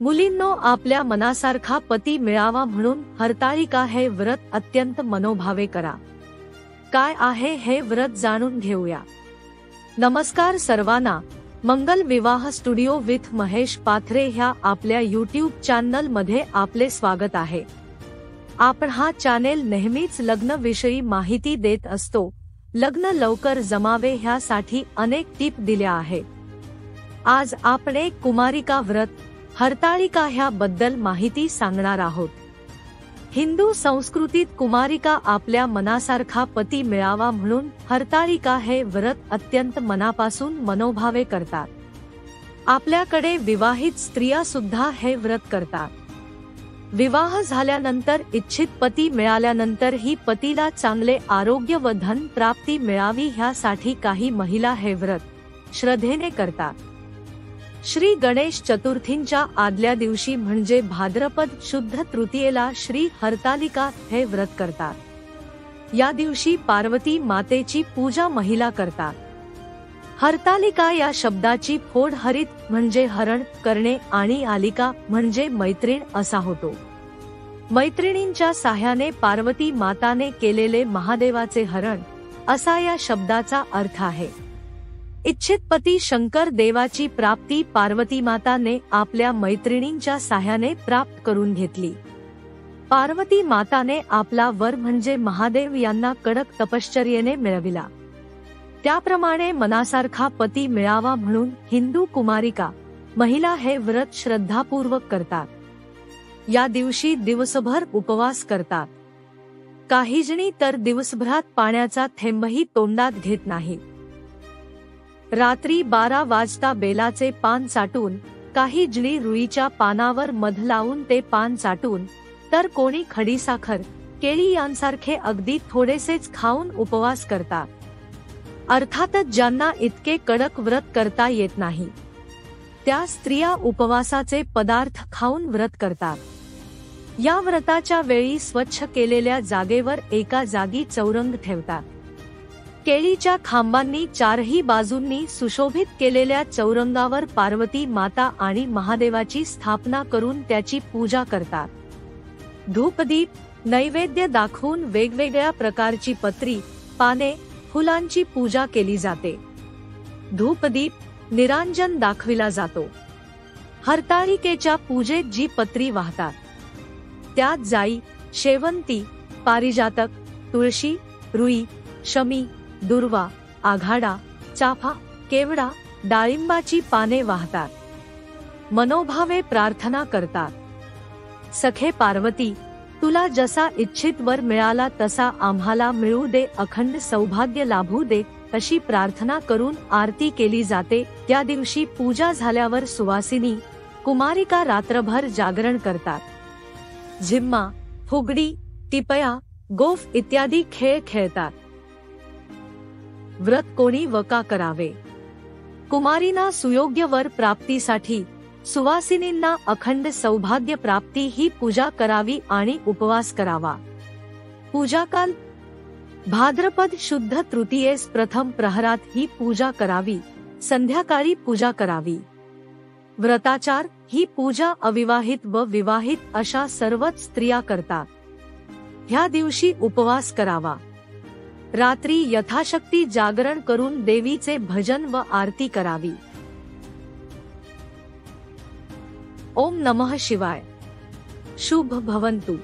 मुलींनो, आपल्या मनासारखा पती मिळावा म्हणून हरताळिका हे व्रत अत्यंत मनोभावे करा. काय आहे हे व्रत जाणून घेऊया. नमस्कार सर्वांना. मंगल विवाह स्टुडिओ विथ महेश पाथरे ह्या आपल्या यूट्यूब चॅनल मध्ये आपले स्वागत आहे. आपण हा चॅनेल नेहमीच लग्न विषयी माहिती देत असतो. लग्न लवकर जमावे ह्यासाठी अनेक टिप दिल्या आहेत. आज आपण एक कुमारिका व्रत हरताळिका ह्याबद्दल माहिती सांगणार आहोत. हिंदू संस्कृतीत कुमारिका आपल्या मनासारखा पती मिळावा म्हणून हरताळिका हे व्रत अत्यंत मनापासून मनोभावे करतात. आपल्याकडे विवाहित स्त्रिया सुद्धा हे व्रत करतात. विवाह झाल्यानंतर इच्छित पती मिळाल्यानंतर ही पतीला चांगले आरोग्य व धन प्राप्ती मिळावी ह्यासाठी काही महिला हे व्रत श्रद्धेने करतात. श्री गणेश चतुर्थींच्या आदल्या दिवशी म्हणजे भाद्रपद शुद्ध तृतीयेला श्री हरतालिका हे व्रत करतात. या दिवशी पार्वती मातेची पूजा महिला करतात. हरतालिका या शब्दाची फोड हरित म्हणजे हरण करणे आणि आलिका म्हणजे मैत्रीण असा होतो. मैत्रिणींच्या साह्याने पार्वती माताने केलेले महादेवाचे हरण असा या शब्दाचा अर्थ आहे. इच्छित पती शंकर देवाची प्राप्ती पार्वती माताने आपल्या मैत्रिणींच्या साह्याने प्राप्त करून घेतली. पार्वती माताने आपला वर म्हणजे महादेव यांना कडक तपश्चर्येने मिळविला. त्याप्रमाणे मनासारखा पती मिळावा म्हणून हिंदू कुमारिका महिला हे व्रत श्रद्धापूर्वक करतात. या दिवशी दिवसभर उपवास करतात. काही जणी तर दिवसभरात पाण्याचा थेंबही तोंडात घेत नाहीत. रात्री 12 वाजता बेलाचे पान चाटून, काही जणी रुईच्या पानावर मध लावून ते पान चाटून, तर कोणी खडीसाखर केळी यांसारखे अगदी थोडेसेच खाऊन उपवास करतात. अर्थातच ज्यांना इतके कडक व्रत करता येत नाही त्या स्त्रिया उपवासाचे पदार्थ खाऊन व्रत करतात. या व्रताच्या वेळी स्वच्छ केलेल्या जागेवर एका जागी चौरंग ठेवतात. केळीच्या खांबांनी चारही बाजूंनी सुशोभित केलेल्या चौरंगावर पार्वती माता आणि महादेवाची स्थापना करून त्याची पूजा करतात. धूपदीप नैवेद्य दाखवून वेगवेगळ्या प्रकारची पत्री, पाने, फुलांची पूजा केली जाते. धूपदीप निरांजन दाखविला जातो. हरताळिकेच्या पूजेत जी पत्री वाहतात त्यात जाई, शेवंती, पारिजातक, तुळशी, रुई, शमी, दुर्वा, आघाडा, चाफा, केवडा, डाळिंबाची पाने वाहतात. मनोभावे प्रार्थना करतात. सखे पार्वती, तुला जसा इच्छित वर मिळाला तसा आम्हाला मिळू दे, अखंड सौभाग्य लाभू दे अशी प्रार्थना करून आरती केली जाते. त्या दिवशी पूजा झाल्यावर सुवासिनी कुमारिका रात्रभर जागरण करतात. झिम्मा, फुगडी, टिपया, गोफ इत्यादी खेळ खेळतात. व्रत कोणी व का करावे? कुमारींना सुयोग्य वर प्राप्तीसाठी, सुवासिनींना अखंड सौभाग्य प्राप्ती ही पूजा करावी आणि उपवास करावा. पूजाकाल भाद्रपद शुद्ध तृतीयेस प्रथम प्रहरात ही पूजा करावी. संध्याकाळी पूजा करावी. व्रताचार ही पूजा अविवाहित व विवाहित अशा सर्वच स्त्रिया करतात. ह्या दिवशी उपवास करावा. रात्री यथाशक्ती जागरण करून देवीचे भजन व आरती करावी. ओम नमः शिवाय. शुभ भवन्तु.